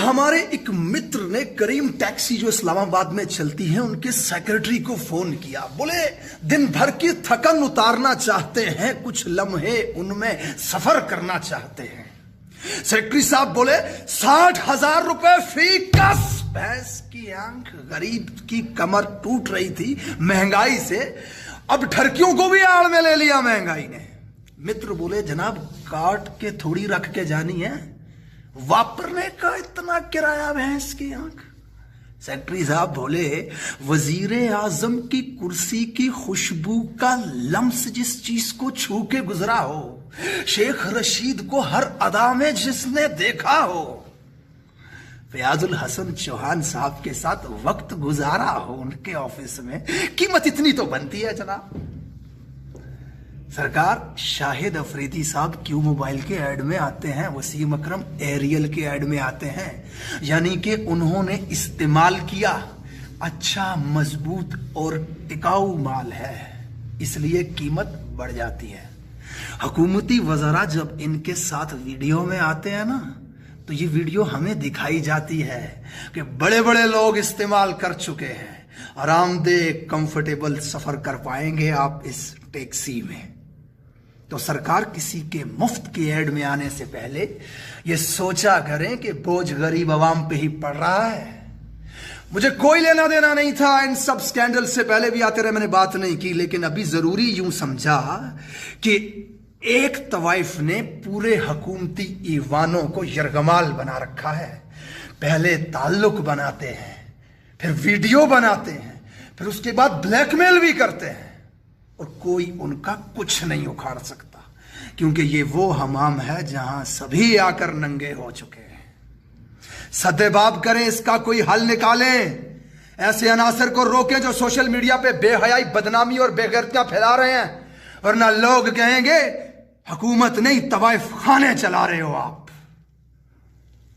हमारे एक मित्र ने करीम टैक्सी जो इस्लामाबाद में चलती है उनके सेक्रेटरी को फोन किया। बोले दिन भर की थकन उतारना चाहते हैं, कुछ लम्हे उनमें सफर करना चाहते हैं। सेक्रेटरी साहब बोले 60,000 रुपए फी कस। भैंस की आंख, गरीब की कमर टूट रही थी महंगाई से, अब ठरकियों को भी आड़ में ले लिया महंगाई ने। मित्र बोले जनाब काट के थोड़ी रख के जानी है, वापरने का इतना किराया भैंस की आंख। सेक्रेटरी साहब बोले वजीरे आजम की कुर्सी की खुशबू का लम्स जिस चीज को छू के गुजरा हो, शेख रशीद को हर अदा में जिसने देखा हो, फयाजुल हसन चौहान साहब के साथ वक्त गुजारा हो उनके ऑफिस में, कीमत इतनी तो बनती है जनाब। सरकार शाहिद अफरीदी साहब क्यों मोबाइल के ऐड में आते हैं, वसीम अकरम एरियल के ऐड में आते हैं, यानी कि उन्होंने इस्तेमाल किया, अच्छा मजबूत और टिकाऊ माल है, इसलिए कीमत बढ़ जाती है। हुकूमती वज़रा जब इनके साथ वीडियो में आते हैं ना, तो ये वीडियो हमें दिखाई जाती है कि बड़े बड़े लोग इस्तेमाल कर चुके हैं, आरामदेह कंफर्टेबल सफर कर पाएंगे आप इस टैक्सी में। तो सरकार किसी के मुफ्त के ऐड में आने से पहले ये सोचा करें कि बोझ गरीब आवाम पे ही पड़ रहा है। मुझे कोई लेना देना नहीं था इन सब स्कैंडल से, पहले भी आते रहे, मैंने बात नहीं की, लेकिन अभी जरूरी यूं समझा कि एक तवाइफ ने पूरे हुकूमती ईवानों को यरगमाल बना रखा है। पहले ताल्लुक बनाते हैं, फिर वीडियो बनाते हैं, फिर उसके बाद ब्लैकमेल भी करते हैं, और कोई उनका कुछ नहीं उखाड़ सकता, क्योंकि ये वो हमाम है जहां सभी आकर नंगे हो चुके हैं। सद्देबाब करें, इसका कोई हल निकालें, ऐसे अनासर को रोकें जो सोशल मीडिया पे बेहयाई, बदनामी और बेगैरतियां फैला रहे हैं, वरना लोग कहेंगे हुकूमत नहीं तवाइफ खाने चला रहे हो आप।